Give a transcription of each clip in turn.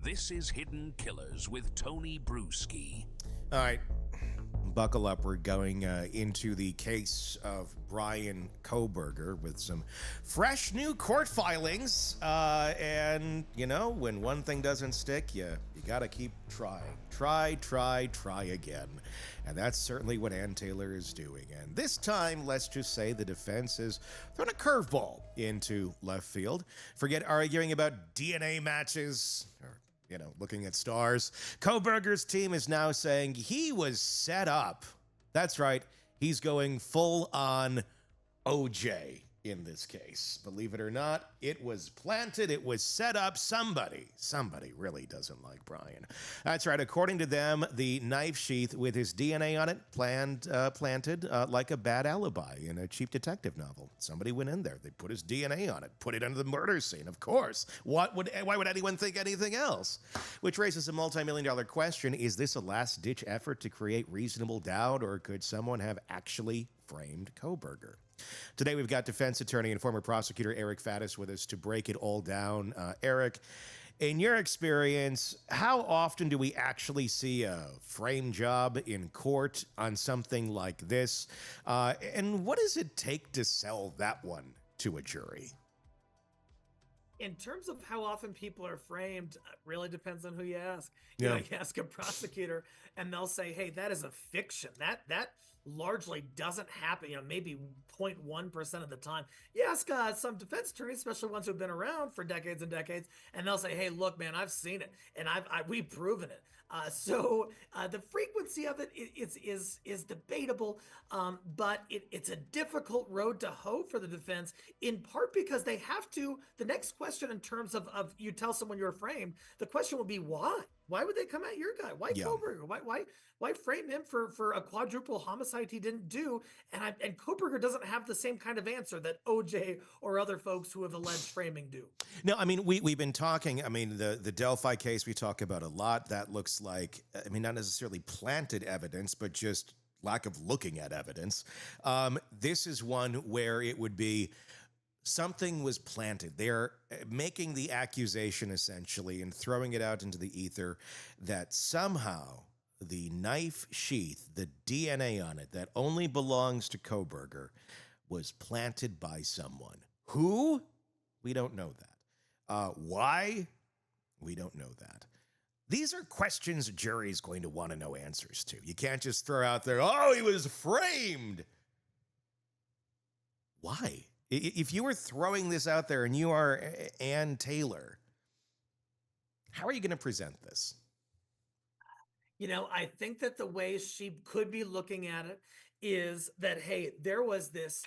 This is Hidden Killers with Tony Bruschi. All right, buckle up. We're going into the case of Bryan Kohberger with some fresh new court filings. And, you know, when one thing doesn't stick, you got to keep trying. Try again. And that's certainly what Ann Taylor is doing. And this time, let's just say the defense has thrown a curveball into left field. Forget arguing about DNA matches or looking at stars. Kohberger's team is now saying he was set up. That's right. He's going full on OJ in this case. Believe it or not, it was planted. It was set up. Somebody really doesn't like Bryan. That's right. According to them, the knife sheath with his DNA on it planted like a bad alibi in a cheap detective novel. Somebody went in there. They put his DNA on it, put it under the murder scene, of course. Why would anyone think anything else? Which raises a multi-million-dollar question. Is this a last-ditch effort to create reasonable doubt, or could someone have actually framed Kohberger? Today, we've got defense attorney and former prosecutor Eric Faddis with us to break it all down. Eric, in your experience, how often do we actually see a frame job in court on something like this? And what does it take to sell that one to a jury? In terms of how often people are framed, it really depends on who you ask. Yeah. You ask a prosecutor and they'll say, hey, that is a fiction. That largely doesn't happen, maybe 0.1% of the time. You ask some defense attorneys, especially ones who've been around for decades and decades, and they'll say, hey, look, man, I've seen it and we've proven it. So the frequency of it is debatable, but it's a difficult road to hoe for the defense, in part because they have to. The next question in terms of you tell someone you're framed, the question will be why? Why would they come at your guy? Why Kohberger? Why frame him for a quadruple homicide he didn't do? And Kohberger doesn't have the same kind of answer that OJ or other folks who have alleged framing do. No, I mean, we've been talking, the Delphi case we talk about a lot. That looks like, not necessarily planted evidence, but just lack of looking at evidence. This is one where it would be something was planted. They're making the accusation essentially and throwing it out into the ether that somehow the knife sheath, the DNA on it that only belongs to Kohberger, was planted by someone. Who? We don't know that. Why? We don't know that. These are questions a jury's going to want to know answers to. You can't just throw out there, oh, he was framed. Why? If you were throwing this out there and you are Ann Taylor, how are you going to present this? I think that the way she could be looking at it is that, hey, there was this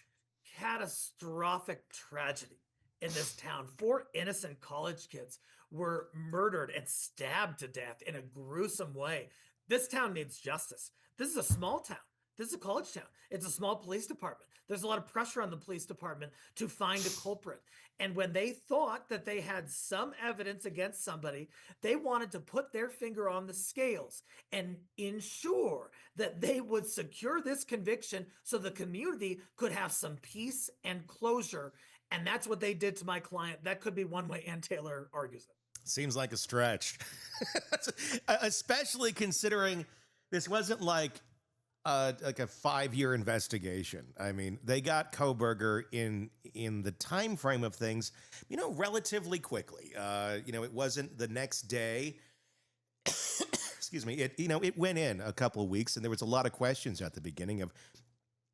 catastrophic tragedy in this town. 4 innocent college kids were murdered and stabbed to death in a gruesome way. This town needs justice. This is a small town. This is a college town. It's a small police department. There's a lot of pressure on the police department to find a culprit. And when they thought that they had some evidence against somebody, they wanted to put their finger on the scales and ensure that they would secure this conviction so the community could have some peace and closure. And that's what they did to my client. That could be one way Ann Taylor argues it. Seems like a stretch, especially considering this wasn't like a 5-year investigation. They got Kohberger in the time frame of things, relatively quickly. It wasn't the next day. Excuse me. It went in a couple of weeks, and there was a lot of questions at the beginning of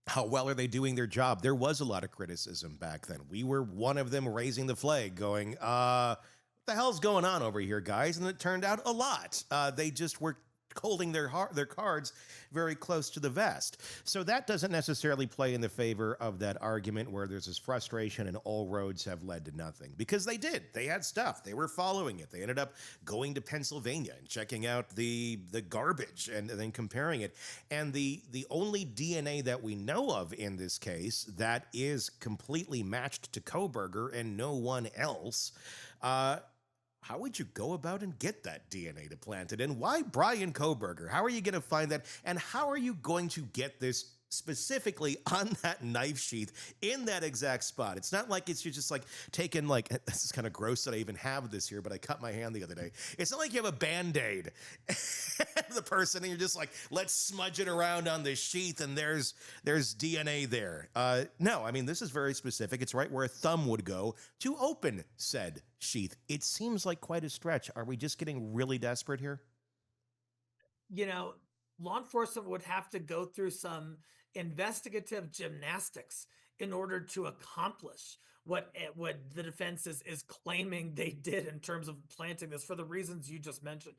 how well are they doing their job. There was a lot of criticism back then. We were one of them raising the flag, going, what the hell's going on over here, guys? And it turned out a lot. They just were holding their cards very close to the vest. So that doesn't necessarily play in the favor of that argument where there's this frustration and all roads have led to nothing. Because they did. They had stuff. They were following it. They ended up going to Pennsylvania and checking out the garbage and then comparing it. And the only DNA that we know of in this case that is completely matched to Kohberger and no one else, how would you go about and get that DNA to plant it? And why Bryan Kohberger? How are you going to find that? And how are you going to get this specifically on that knife sheath in that exact spot. It's not like it's you're just like taking like, this is kind of gross that I even have this here, but I cut my hand the other day. It's not like you have a Band-Aid the person and you're just like, let's smudge it around on the sheath and there's DNA there. No, I mean, this is very specific. It's right where a thumb would go to open said sheath. It seems like quite a stretch. Are we just getting really desperate here? You know, law enforcement would have to go through some investigative gymnastics in order to accomplish what the defense is claiming they did in terms of planting this for the reasons you just mentioned.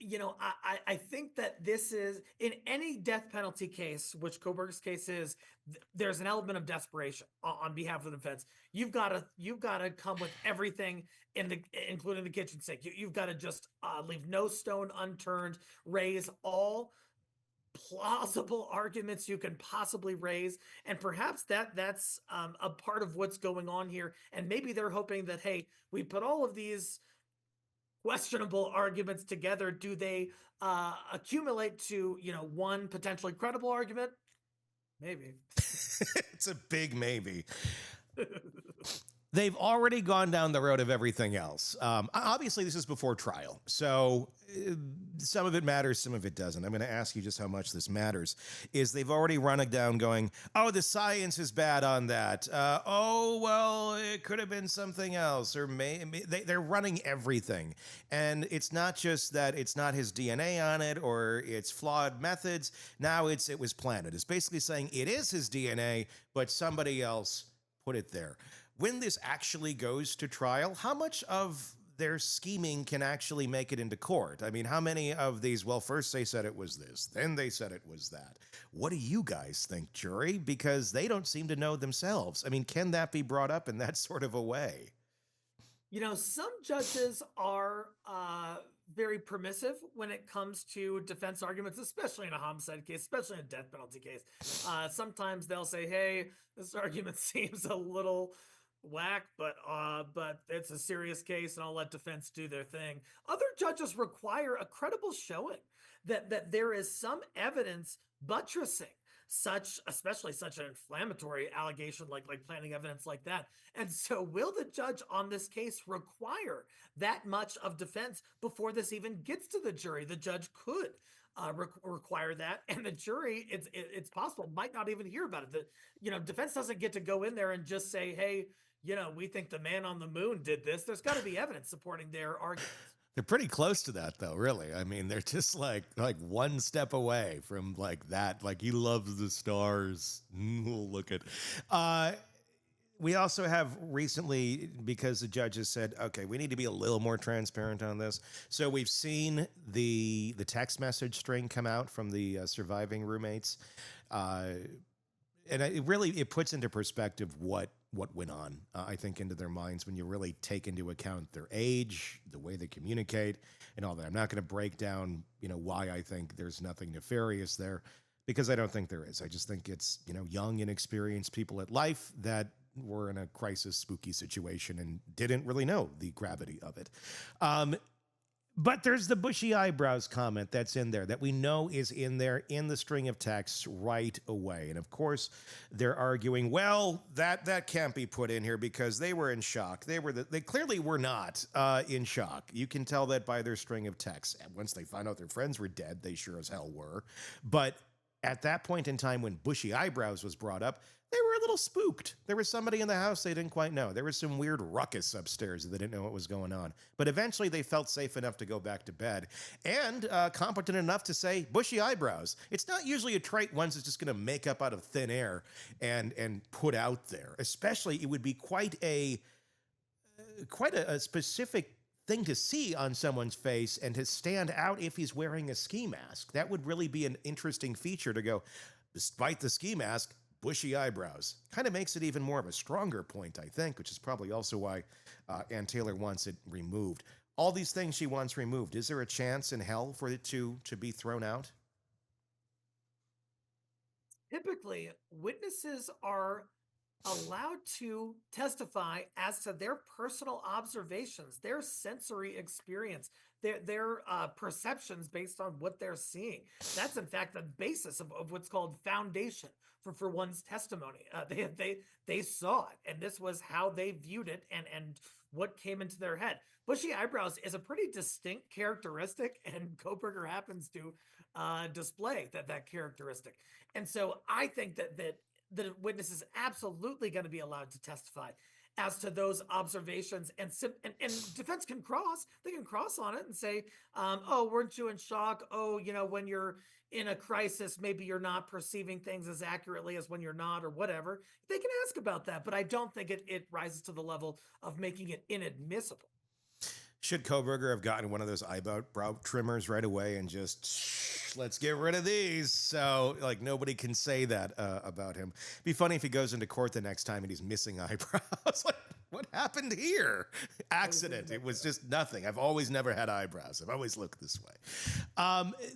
You know, I think that this is in any death penalty case, which Kohberger's case is, there's an element of desperation on behalf of the defense. You've got to come with everything including the kitchen sink. You've got to just leave no stone unturned, raise all plausible arguments you can possibly raise, and perhaps that's a part of what's going on here. And maybe they're hoping that, hey, we put all of these questionable arguments together. Do they accumulate to, one potentially credible argument? Maybe. It's a big maybe. They've already gone down the road of everything else. Obviously, this is before trial, so some of it matters, some of it doesn't. I'm going to ask you just how much this matters. Is they've already run it down going, oh, the science is bad on that. Oh, well, it could have been something else. Or they're running everything. And it's not just that it's not his DNA on it or it's flawed methods. Now it was planted. It's basically saying it is his DNA, but somebody else put it there. When this actually goes to trial, how much of their scheming can actually make it into court? I mean, how many of these, well, first they said it was this, then they said it was that. What do you guys think, jury? Because they don't seem to know themselves. I mean, can that be brought up in that sort of a way? Some judges are very permissive when it comes to defense arguments, especially in a homicide case, especially in a death penalty case. Sometimes they'll say, hey, this argument seems a little whack, but it's a serious case and I'll let defense do their thing. Other judges require a credible showing that there is some evidence buttressing especially such an inflammatory allegation like planting evidence like that. And so will the judge on this case require that much of defense before this even gets to the jury? The judge could require that, and the jury, it's possible, might not even hear about it. The defense doesn't get to go in there and just say, hey, we think the man on the moon did this. There's got to be evidence supporting their arguments. They're pretty close to that, though, really. I mean, they're just like one step away from like that. Like, he loves the stars. Look at. We also have recently, because the judges said, okay, we need to be a little more transparent on this. So we've seen the text message string come out from the surviving roommates. And it puts into perspective what went on, I think, into their minds when you really take into account their age, the way they communicate, and all that. I'm not going to break down, why I think there's nothing nefarious there, because I don't think there is. I just think it's, young, inexperienced people at life that were in a crisis, spooky situation and didn't really know the gravity of it. But there's the bushy eyebrows comment that's in there that we know is in there in the string of texts right away. And of course, they're arguing, well, that can't be put in here because they were in shock. They clearly were not in shock. You can tell that by their string of texts. And once they found out their friends were dead, they sure as hell were. But at that point in time when bushy eyebrows was brought up, they were a little spooked. There was somebody in the house they didn't quite know. There was some weird ruckus upstairs that they didn't know what was going on. But eventually they felt safe enough to go back to bed and competent enough to say bushy eyebrows. It's not usually a trait one's is just going to make up out of thin air and put out there. Especially, it would be quite a specific thing to see on someone's face and to stand out if he's wearing a ski mask. That would really be an interesting feature to go, despite the ski mask, bushy eyebrows. Kind of makes it even more of a stronger point, I think, which is probably also why Ann Taylor wants it removed. All these things she wants removed. Is there a chance in hell for it to be thrown out? Typically, witnesses are allowed to testify as to their personal observations, their sensory experience, their perceptions based on what they're seeing. That's in fact the basis of what's called foundation for one's testimony. They saw it, and this was how they viewed it, and what came into their head. Bushy eyebrows is a pretty distinct characteristic, and Kohberger happens to display that characteristic. And so I think that the witness is absolutely going to be allowed to testify as to those observations, and defense can cross on it and say, oh, weren't you in shock? Oh, when you're in a crisis, maybe you're not perceiving things as accurately as when you're not, or whatever. They can ask about that, but I don't think it rises to the level of making it inadmissible. Should Kohberger have gotten one of those eyebrow trimmers right away and just let's get rid of these, so like nobody can say that about him? Be funny if he goes into court the next time and he's missing eyebrows. Like, what happened here? Accident. It was just nothing. I've always never had eyebrows. I've always looked this way.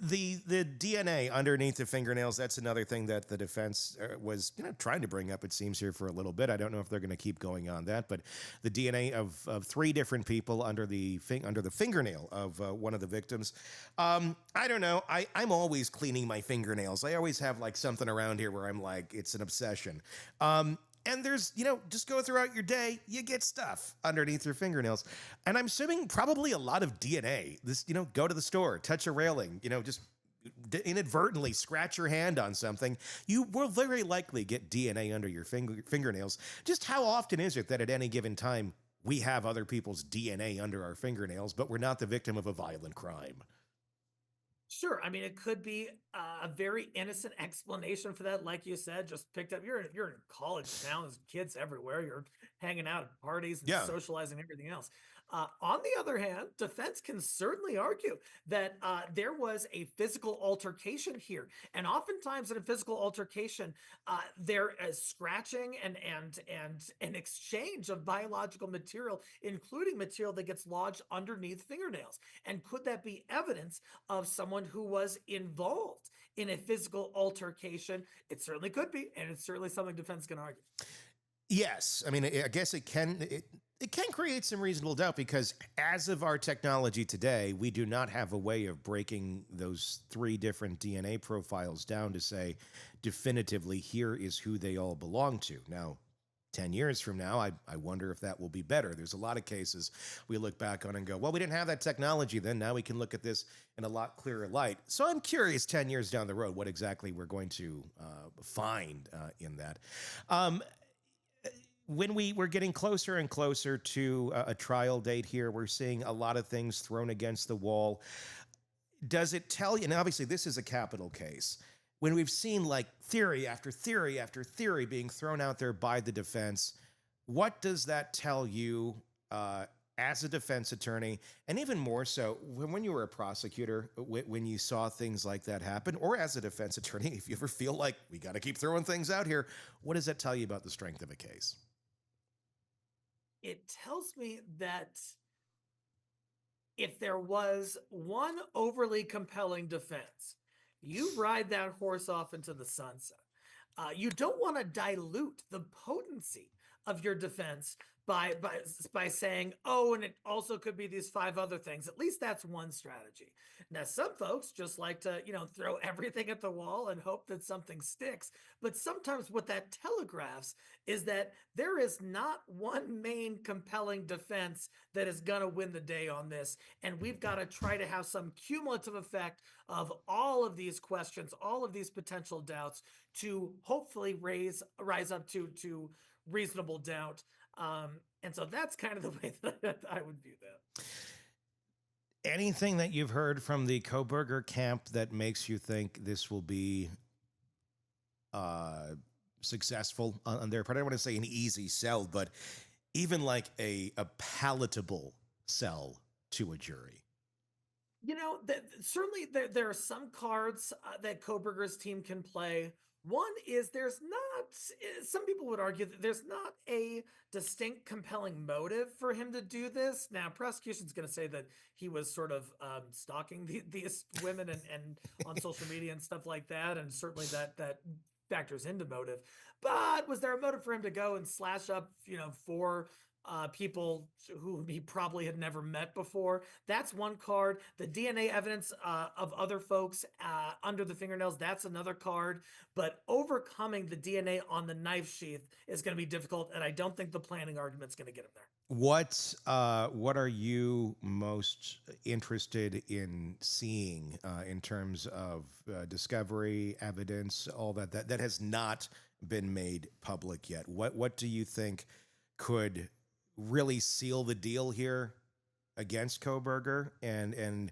The DNA underneath the fingernails, that's another thing that the defense was trying to bring up, it seems, here for a little bit. I don't know if they're going to keep going on that, but the DNA of three different people under the fingernail of one of the victims. I don't know. I'm always cleaning my fingernails. I always have like something around here where I'm like, it's an obsession. And there's, just go throughout your day, you get stuff underneath your fingernails. And I'm assuming probably a lot of DNA. This, go to the store, touch a railing, just inadvertently scratch your hand on something, you will very likely get DNA under your fingernails. Just how often is it that at any given time we have other people's DNA under our fingernails, but we're not the victim of a violent crime? Sure. I mean, it could be a very innocent explanation for that. Like you said, just picked up. You're in college town. There's kids everywhere. You're hanging out at parties and Yeah. socializing and everything else. On the other hand, defense can certainly argue that there was a physical altercation here, and oftentimes in a physical altercation, there is scratching and an exchange of biological material, including material that gets lodged underneath fingernails. And could that be evidence of someone who was involved in a physical altercation? It certainly could be, and it's certainly something defense can argue. Yes, I mean, I guess it can create some reasonable doubt, because as of our technology today, we do not have a way of breaking those three different DNA profiles down to say definitively here is who they all belong to. Now, 10 years from now, I wonder if that will be better. There's a lot of cases we look back on and go, well, we didn't have that technology then. Now we can look at this in a lot clearer light. So I'm curious 10 years down the road what exactly we're going to find in that. When we're getting closer and closer to a trial date here, we're seeing a lot of things thrown against the wall. Does it tell you, and obviously this is a capital case, when we've seen like theory after theory after theory being thrown out there by the defense, what does that tell you as a defense attorney? And even more so, when you were a prosecutor, when you saw things like that happen, or as a defense attorney, if you ever feel like we got to keep throwing things out here, what does that tell you about the strength of a case? It tells me that if there was one overly compelling defense, you ride that horse off into the sunset. You don't want to dilute the potency of your defense by saying, oh, and it also could be these five other things. At least that's one strategy. Now, some folks just like to, throw everything at the wall and hope that something sticks. But sometimes what that telegraphs is that there is not one main compelling defense that is going to win the day on this. And we've got to try to have some cumulative effect of all of these questions, all of these potential doubts, to hopefully rise up to reasonable doubt. And so that's kind of the way that I would view that. Anything that you've heard from the Kohberger camp that makes you think this will be successful on their part? I don't want to say an easy sell, but even like a palatable sell to a jury. Certainly there are some cards that Kohberger's team can play. One is some people would argue that there's not a distinct compelling motive for him to do this. Now, prosecution's going to say that he was sort of stalking these women and on social media and stuff like that. And certainly that factors into motive. But was there a motive for him to go and slash up, 4 people who he probably had never met before? That's one card. The DNA evidence of other folks under the fingernails, that's another card. But overcoming the DNA on the knife sheath is going to be difficult, and I don't think the planning argument's going to get him there. What are you most interested in seeing in terms of discovery, evidence, all that has not been made public yet? What do you think could really seal the deal here against Kohberger? And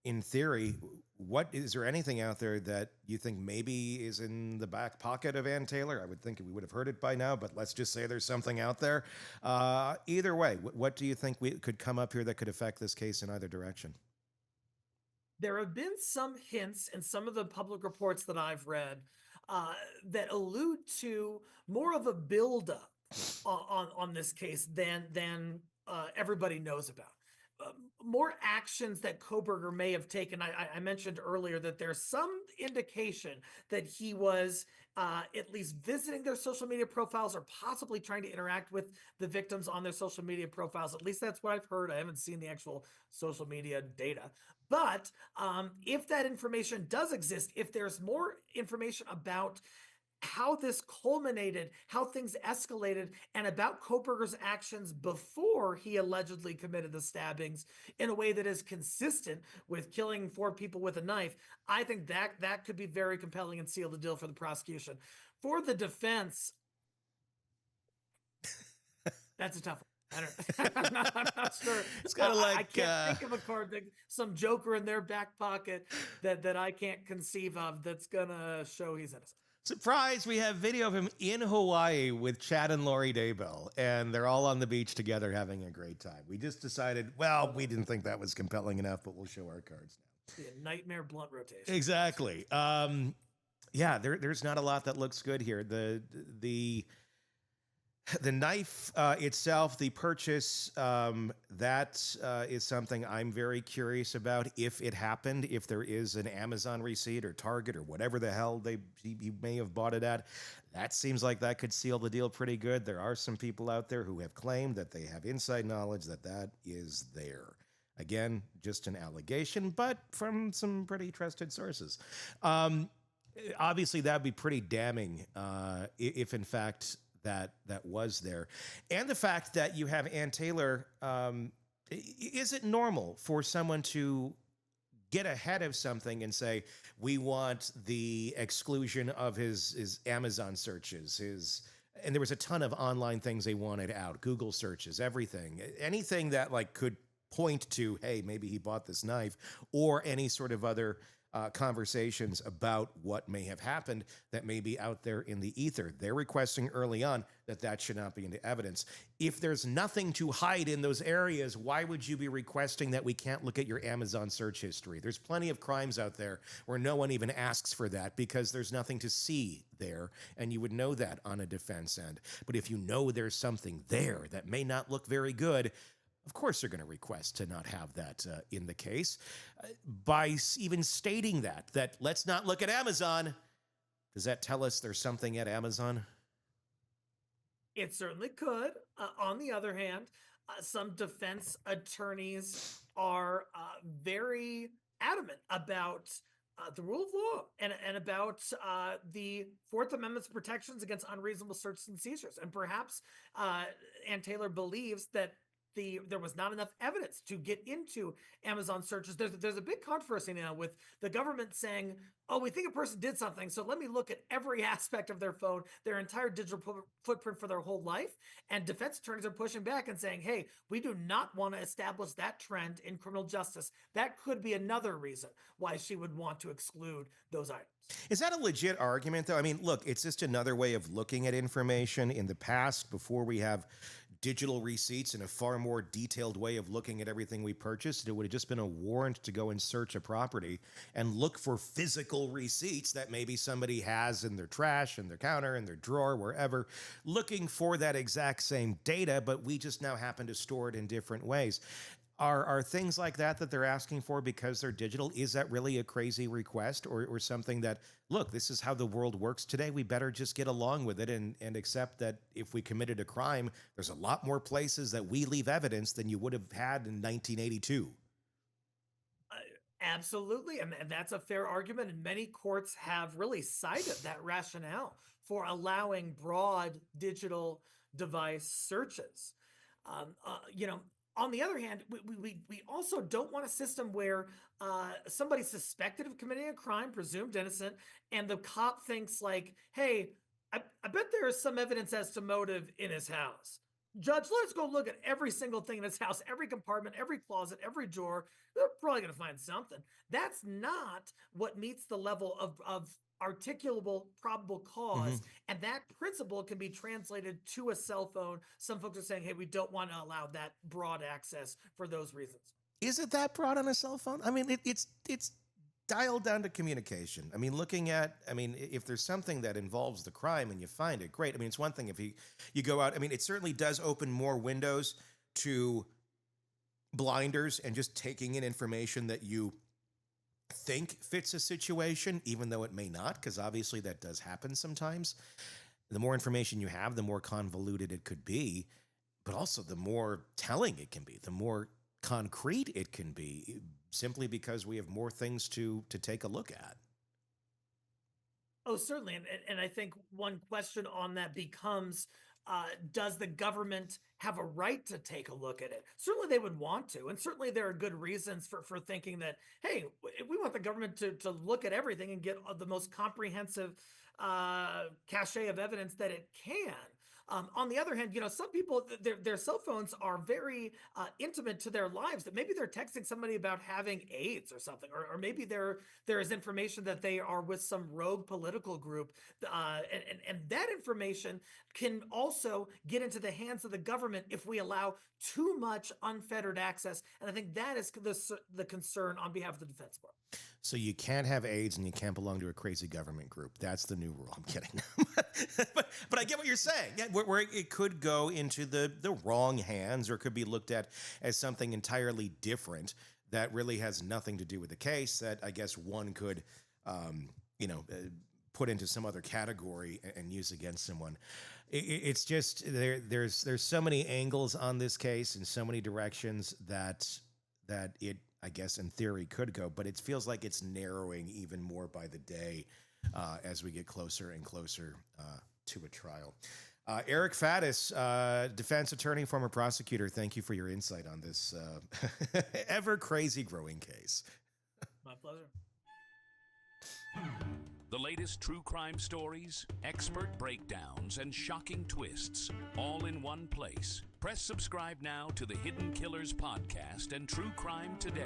in theory, what is there anything out there that you think maybe is in the back pocket of Ann Taylor? I would think we would have heard it by now, but let's just say there's something out there. Either way, what do you think could come up here that could affect this case in either direction? There have been some hints in some of the public reports that I've read that allude to more of a buildup on this case than everybody knows about. More actions that Kohberger may have taken. I mentioned earlier that there's some indication that he was at least visiting their social media profiles or possibly trying to interact with the victims on their social media profiles. At least that's what I've heard. I haven't seen the actual social media data. But if that information does exist, if there's more information about how this culminated, how things escalated, and about Kohberger's actions before he allegedly committed the stabbings in a way that is consistent with killing 4 people with a knife, I think that could be very compelling and seal the deal for the prosecution. For the defense, that's a tough one. I'm not sure. It's kind of like I can't think of a card that some joker in their back pocket that I can't conceive of that's gonna show he's innocent. Surprise, we have video of him in Hawaii with Chad and Lori Daybell, and they're all on the beach together having a great time. We just decided, well, we didn't think that was compelling enough, but we'll show our cards now. The nightmare blunt rotation. Exactly. Yeah, there's not a lot that looks good here. The knife itself, the purchase, that is something I'm very curious about. If it happened, if there is an Amazon receipt or Target or whatever the hell he may have bought it at, that seems like that could seal the deal pretty good. There are some people out there who have claimed that they have inside knowledge that is there. Again, just an allegation, but from some pretty trusted sources. Obviously, that would be pretty damning if in fact that was there. And the fact that you have Ann Taylor, is it normal for someone to get ahead of something and say, we want the exclusion of his Amazon searches, and there was a ton of online things they wanted out, Google searches, everything, anything that could point to, hey, maybe he bought this knife, or any sort of other conversations about what may have happened that may be out there in the ether. They're requesting early on that should not be into evidence. If there's nothing to hide in those areas, why would you be requesting that we can't look at your Amazon search history? There's plenty of crimes out there where no one even asks for that because there's nothing to see there, and you would know that on a defense end. But if you know there's something there that may not look very good, of course they're going to request to not have that in the case. By even stating that let's not look at Amazon, does that tell us there's something at Amazon? It certainly could. On the other hand, some defense attorneys are very adamant about the rule of law and about the Fourth Amendment's protections against unreasonable searches and seizures. And perhaps Ann Taylor believes that there was not enough evidence to get into Amazon searches. There's a big controversy now with the government saying, oh, we think a person did something, so let me look at every aspect of their phone, their entire digital footprint for their whole life. And defense attorneys are pushing back and saying, hey, we do not want to establish that trend in criminal justice. That could be another reason why she would want to exclude those items. Is that a legit argument, though? I mean, look, it's just another way of looking at information. In the past, before we have digital receipts and a far more detailed way of looking at everything we purchased, it would have just been a warrant to go and search a property and look for physical receipts that maybe somebody has in their trash, in their counter, in their drawer, wherever, looking for that exact same data, but we just now happen to store it in different ways. Are things like that they're asking for because they're digital? Is that really a crazy request, or something that, look, this is how the world works today. We better just get along with it and accept that if we committed a crime, there's a lot more places that we leave evidence than you would have had in 1982. Absolutely. And that's a fair argument. And many courts have really cited that rationale for allowing broad digital device searches. You know, on the other hand, we also don't want a system where somebody's suspected of committing a crime, presumed innocent, and the cop thinks like, hey, I bet there is some evidence as to motive in his house. Judge, let's go look at every single thing in his house, every compartment, every closet, every drawer. They're probably going to find something. That's not what meets the level of articulable probable cause. And that principle can be translated to a cell phone. Some folks are saying, hey, we don't want to allow that broad access for those reasons. Is it that broad on a cell phone? I mean, it's dialed down to communication. I mean, if there's something that involves the crime and you find it, great. I mean, it's one thing if you go out. I mean, it certainly does open more windows to blinders and just taking in information that you think fits a situation, even though it may not, because obviously that does happen sometimes. The more information you have, the more convoluted it could be, but also the more telling it can be, the more concrete it can be, simply because we have more things to take a look at. Oh, certainly. And I think one question on that becomes, does the government have a right to take a look at it? Certainly they would want to. And certainly there are good reasons for thinking that, hey, we want the government to look at everything and get the most comprehensive cachet of evidence that it can. On the other hand, you know, some people, their cell phones are very intimate to their lives, that maybe they're texting somebody about having AIDS or something, or maybe there is information that they are with some rogue political group. And that information can also get into the hands of the government if we allow too much unfettered access. And I think that is the concern on behalf of the defense bar. So you can't have AIDS and you can't belong to a crazy government group. That's the new rule. I'm kidding. but I get what you're saying. Yeah, where it could go into the wrong hands, or it could be looked at as something entirely different that really has nothing to do with the case, that I guess one could, put into some other category and use against someone. It's just there's so many angles on this case and so many directions that it, I guess, in theory could go, but it feels like it's narrowing even more by the day as we get closer and closer to a trial. Eric Faddis, defense attorney, former prosecutor, thank you for your insight on this ever crazy growing case. My pleasure. The latest true crime stories, expert breakdowns, and shocking twists, all in one place. Press subscribe now to the Hidden Killers podcast and True Crime Today.